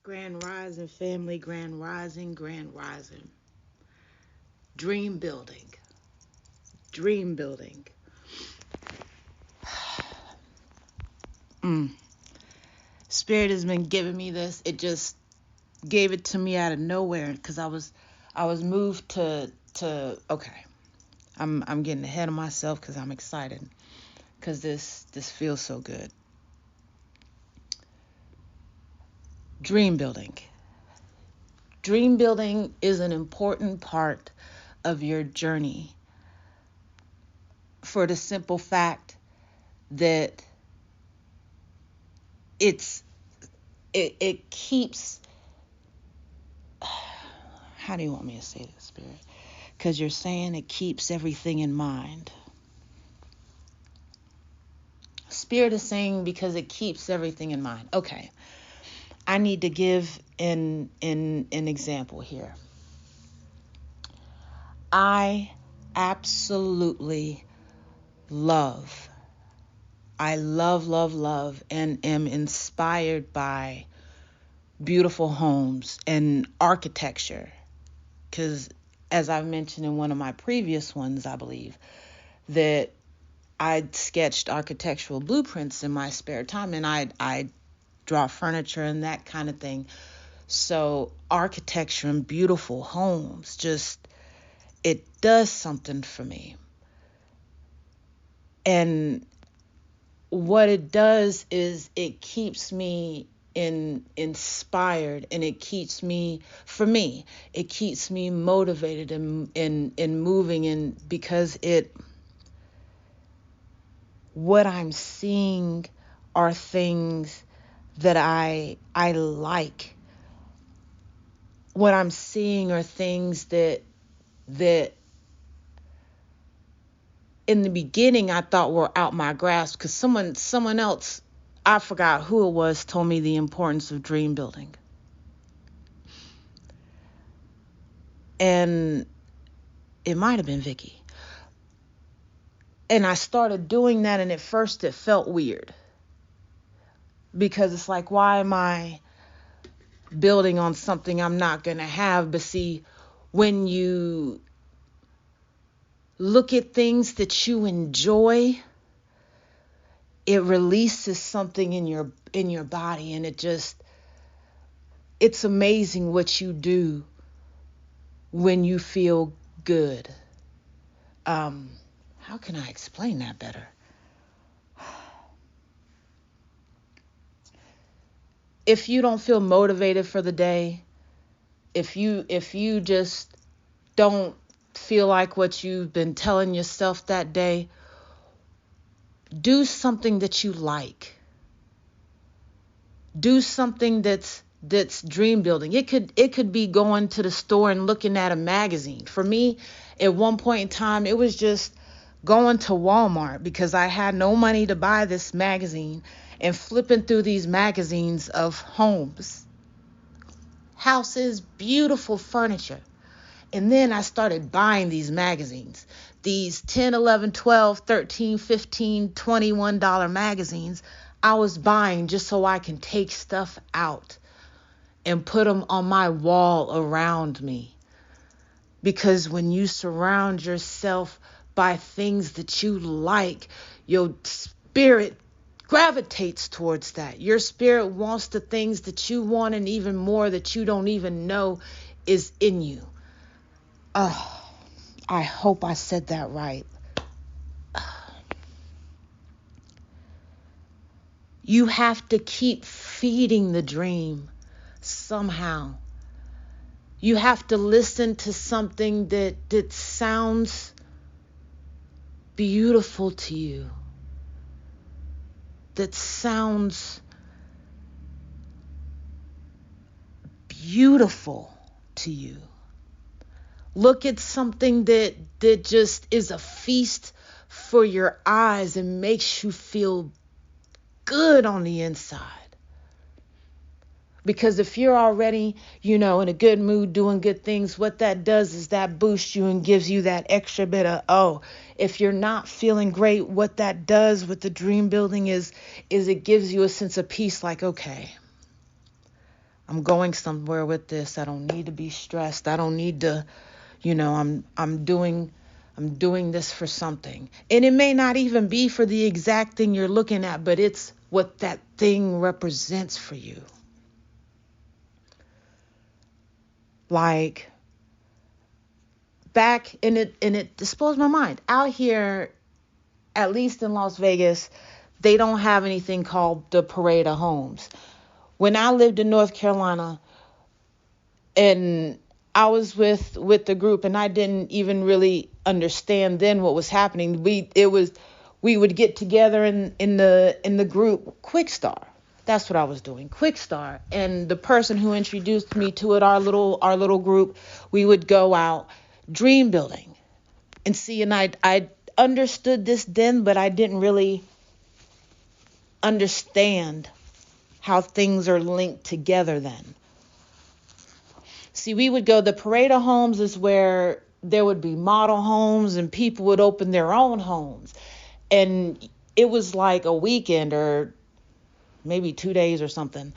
Grand Rising family, Grand Rising, Grand Rising. Dream building, dream building. Mm. Spirit has been giving me this. It just gave it to me out of nowhere because I was moved to okay. I'm getting ahead of myself because I'm excited because this feels so good. Dream building. Dream building is an important part of your journey for the simple fact that it's it keeps, how do you want me to say this, Spirit? Because you're saying it keeps everything in mind. Spirit is saying because it keeps everything in mind. Okay, I need to give an example here. I absolutely love, I love, and am inspired by beautiful homes and architecture. Because as I've mentioned in one of my previous ones, I believe that I sketched architectural blueprints in my spare time, and I draw furniture and that kind of thing. So architecture and beautiful homes, just, it does something for me. And what it does is it keeps me inspired, and it keeps me, for me, it keeps me motivated and moving, and because what I'm seeing are things that I like. What I'm seeing are things that in the beginning I thought were out my grasp, because someone else, I forgot who it was, told me the importance of dream building. And it might have been Vicky. And I started doing that, and at first it felt weird. Because it's like, why am I building on something I'm not going to have? But see, when you look at things that you enjoy, it releases something in your body, and it's amazing what you do when you feel good. How can I explain that better? If you don't feel motivated for the day, if you just don't feel like what you've been telling yourself that day, do something that you like. Do something that's dream building. It could be going to the store and looking at a magazine. For me, at one point in time, it was just going to Walmart because I had no money to buy this magazine, and flipping through these magazines of homes, houses, beautiful furniture. And then I started buying these magazines, these 10, 11, 12, 13, 15, $21 magazines. I was buying just so I can take stuff out and put them on my wall around me. Because when you surround yourself by things that you like, your spirit gravitates towards that. Your spirit wants the things that you want, and even more that you don't even know is in you. Oh, I hope I said that right. You have to keep feeding the dream somehow. You have to listen to something that sounds beautiful to you, that sounds beautiful to you. Look at something that just is a feast for your eyes and makes you feel good on the inside. Because if you're already, in a good mood, doing good things, what that does is that boosts you and gives you that extra bit of, if you're not feeling great, what that does with the dream building is it gives you a sense of peace, like, okay, I'm going somewhere with this. I don't need to be stressed. I don't need to, I'm doing this for something. And it may not even be for the exact thing you're looking at, but it's what that thing represents for you. Like back, and it just blows my mind. Out here, at least in Las Vegas, they don't have anything called the Parade of Homes. When I lived in North Carolina, and I was with the group, and I didn't even really understand then what was happening. We would get together in the group Quick Star. That's what I was doing, Quick Star. And the person who introduced me to it, our little group, we would go out dream building and see. And I understood this then, but I didn't really understand how things are linked together then. See, we would go, the Parade of Homes is where there would be model homes and people would open their own homes. And it was like a weekend or maybe 2 days or something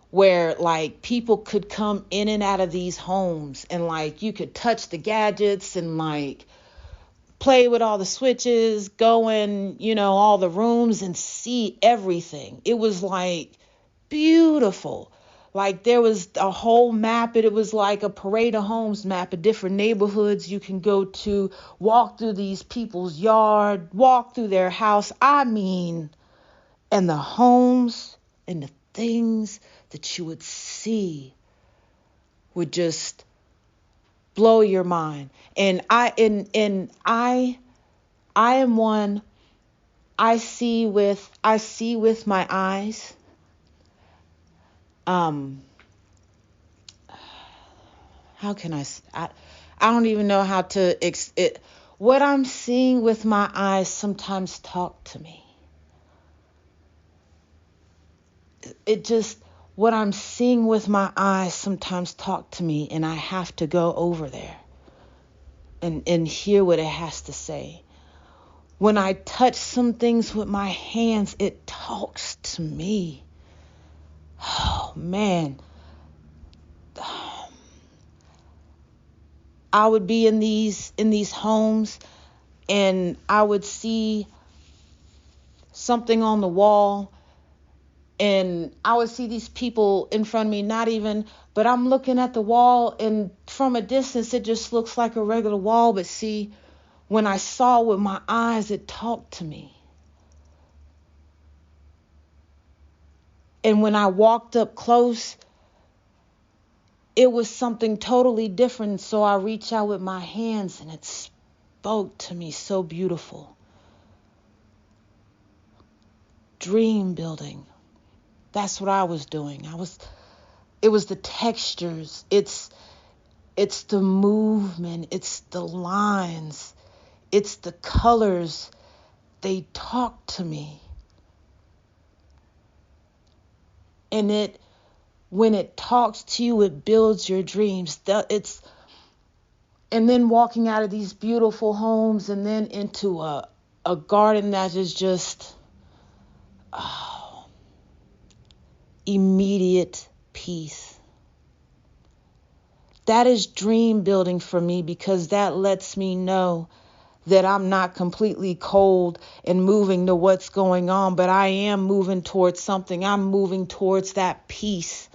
where like people could come in and out of these homes, and like you could touch the gadgets and like play with all the switches, go in, all the rooms and see everything. It was like beautiful. Like there was a whole map. It was like a Parade of Homes map of different neighborhoods you can go to, walk through these people's yard, walk through their house. I mean, and the homes and the things that you would see would just blow your mind. And I am one, I see with my eyes. How can I don't even know how to what I'm seeing with my eyes sometimes talk to me. What I'm seeing with my eyes sometimes talk to me, and I have to go over there and hear what it has to say. When I touch some things with my hands, it talks to me. Oh man. I would be in these homes, and I would see something on the wall, and I would see these people in front of me, but I'm looking at the wall, and from a distance it just looks like a regular wall. But see, when I saw with my eyes, it talked to me. And when I walked up close, it was something totally different. So I reached out with my hands, and it spoke to me so beautiful. Dream building. That's what I was doing. It was the textures. It's the movement. It's the lines. It's the colors. They talk to me. And when it talks to you, it builds your dreams. And then walking out of these beautiful homes and then into a garden that is just immediate peace. That is dream building for me, because that lets me know that I'm not completely cold and moving to what's going on, but I am moving towards something. I'm moving towards that peace.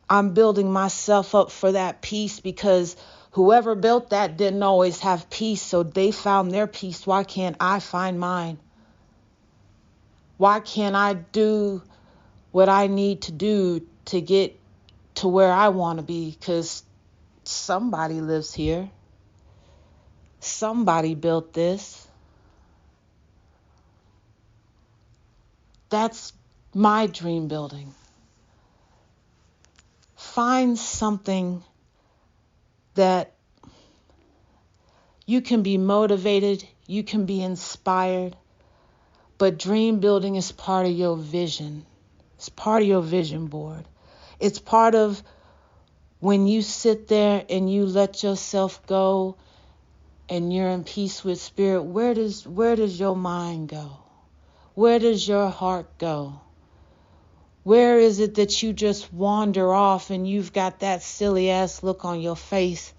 I'm building myself up for that peace, because whoever built that didn't always have peace, so they found their peace. Why can't I find mine? Why can't I do what I need to do to get to where I want to be? Because somebody lives here. Somebody built this. That's my dream building. Find something that you can be motivated, you can be inspired, but dream building is part of your vision. It's part of your vision board. It's part of when you sit there and you let yourself go and you're in peace with spirit. Where does your mind go? Where does your heart go? Where is it that you just wander off and you've got that silly ass look on your face?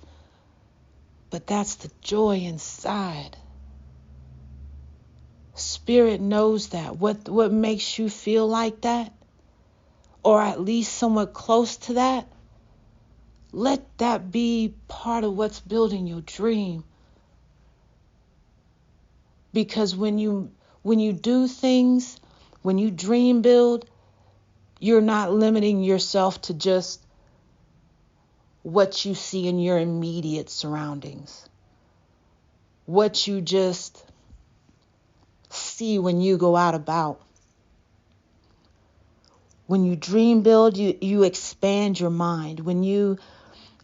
But that's the joy inside. Spirit knows that. What makes you feel like that? Or at least somewhat close to that? Let that be part of what's building your dream. Because when you do things, when you dream build, you're not limiting yourself to just what you see in your immediate surroundings. What you just see when you go out about. When you dream build, you expand your mind. When you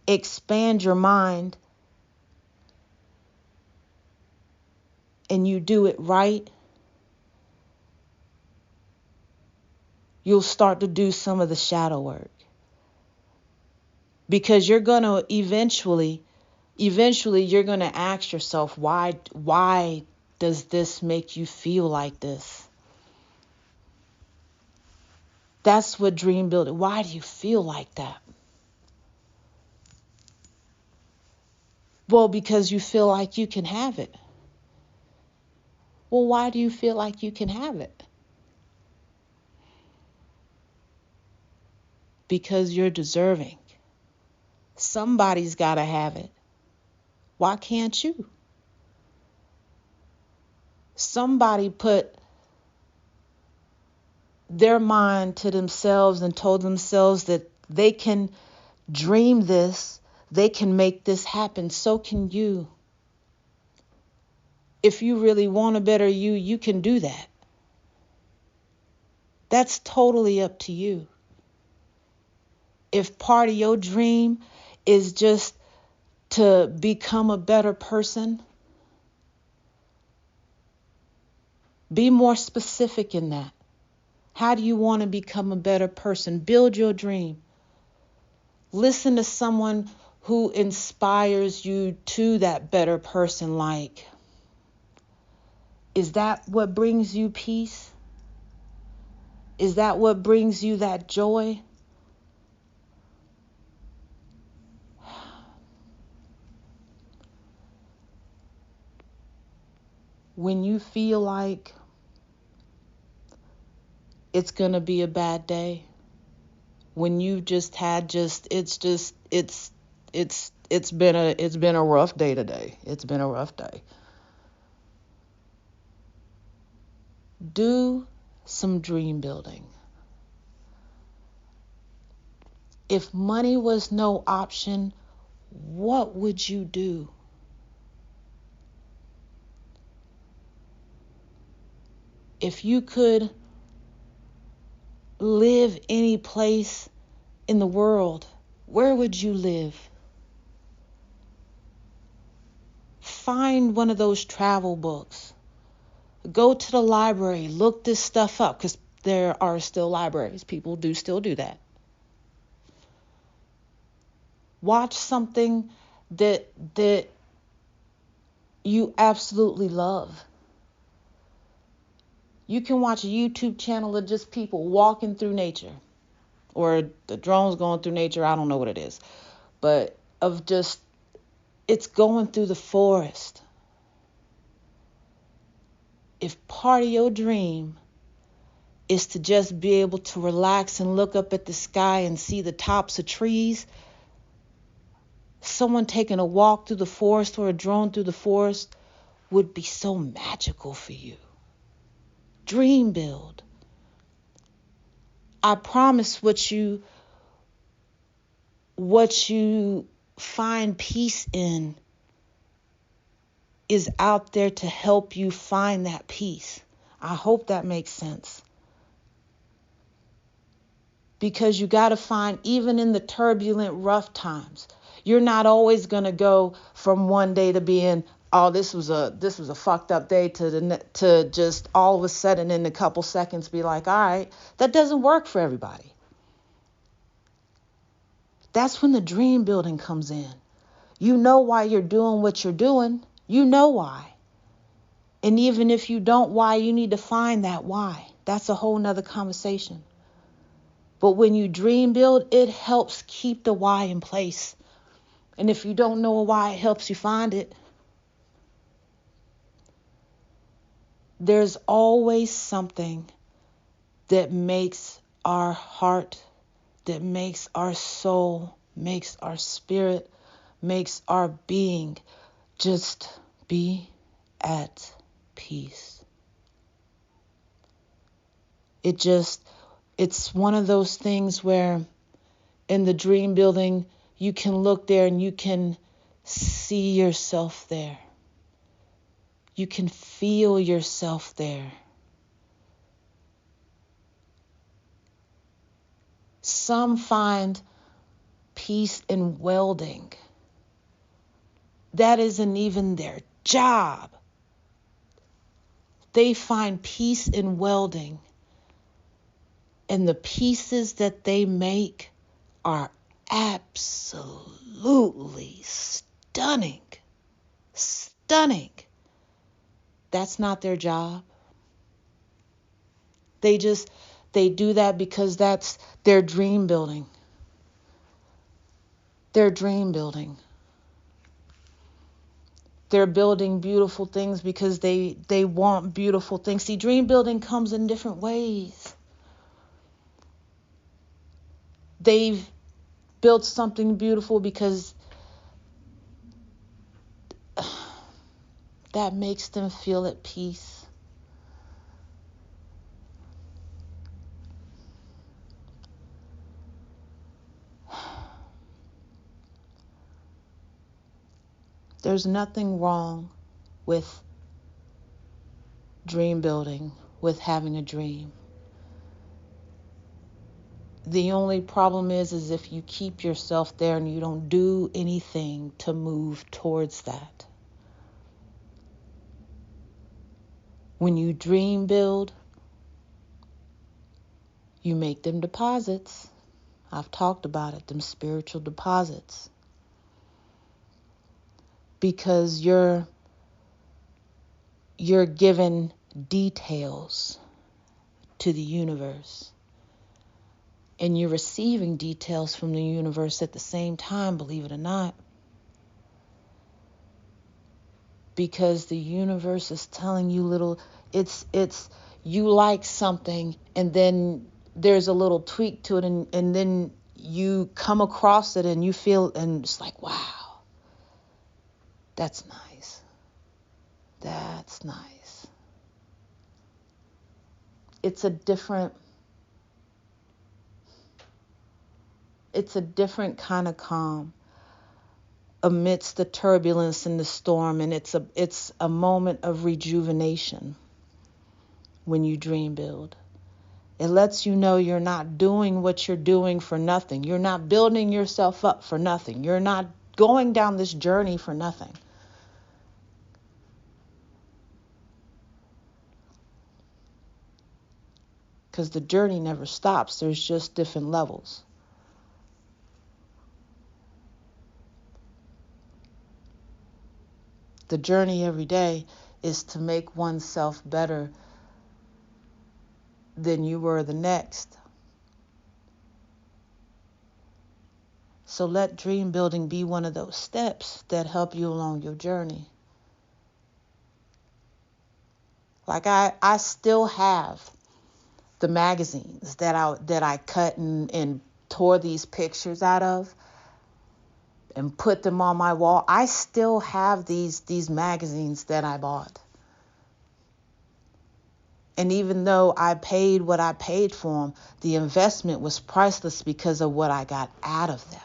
expand your mind and you do it right, you'll start to do some of the shadow work. Because you're going to eventually you're going to ask yourself, why does this make you feel like this? That's what dream building. Why do you feel like that? Well, because you feel like you can have it. Well, why do you feel like you can have it? Because you're deserving. Somebody's got to have it. Why can't you? Somebody put their mind to themselves and told themselves that they can dream this, they can make this happen. So can you. If you really want a better you can do that. That's totally up to you. If part of your dream is just to become a better person, be more specific in that. How do you want to become a better person? Build your dream. Listen to someone who inspires you to that better person. Like, is that what brings you peace? Is that what brings you that joy? When you feel like it's going to be a bad day, when you just had it's been a rough day today. It's been a rough day. Do some dream building. If money was no option, what would you do? If you could live any place in the world, where would you live? Find one of those travel books. Go to the library, look this stuff up, because there are still libraries. People do still do that. Watch something that you absolutely love. You can watch a YouTube channel of just people walking through nature, or the drones going through nature. I don't know what it is, but of just, it's going through the forest. If part of your dream is to just be able to relax and look up at the sky and see the tops of trees, someone taking a walk through the forest or a drone through the forest would be so magical for you. Dream build. I promise what you find peace in is out there to help you find that peace. I hope that makes sense. Because you got to find, even in the turbulent, rough times, you're not always going to go from one day to being, oh, this was a fucked up day, to just all of a sudden in a couple seconds be like, all right. That doesn't work for everybody. That's when the dream building comes in. You know why you're doing what you're doing. You know why. And even if you don't why, you need to find that why. That's a whole nother conversation. But when you dream build, it helps keep the why in place. And if you don't know a why, it helps you find it. There's always something that makes our heart, that makes our soul, makes our spirit, makes our being just be at peace. It's one of those things where in the dream building, you can look there and you can see yourself there. You can feel yourself there. Some find peace in welding. That isn't even their job. They find peace in welding. And the pieces that they make are absolutely stunning. Stunning. That's not their job. They do that because that's their dream building. Their dream building. They're building beautiful things because they want beautiful things. See, dream building comes in different ways. They've built something beautiful because that makes them feel at peace. There's nothing wrong with dream building, with having a dream. The only problem is if you keep yourself there and you don't do anything to move towards that. When you dream build, you make them deposits. I've talked about it, them spiritual deposits. Because you're given details to the universe. And you're receiving details from the universe at the same time, believe it or not. Because the universe is telling you it's you like something and then there's a little tweak to it and then you come across it and you feel and it's like, wow, that's nice. That's nice. It's a different kind of calm amidst the turbulence and the storm, and it's a moment of rejuvenation when you dream build. It lets you know you're not doing what you're doing for nothing. You're not building yourself up for nothing. You're not going down this journey for nothing. Because the journey never stops. There's just different levels. The journey every day is to make oneself better than you were the next. So let dream building be one of those steps that help you along your journey. Like I still have the magazines that I cut and tore these pictures out of and put them on my wall. I still have these magazines that I bought. And even though I paid what I paid for them, the investment was priceless because of what I got out of them.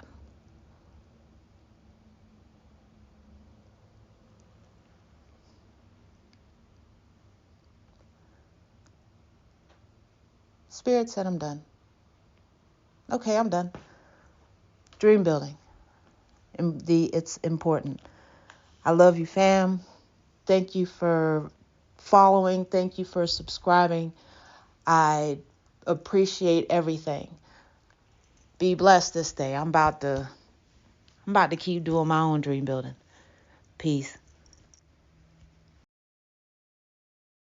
Spirit said I'm done. Okay, I'm done. Dream building. It's important. I love you, fam. Thank you for following. Thank you for subscribing. I appreciate everything. Be blessed this day. I'm about to keep doing my own dream building. Peace.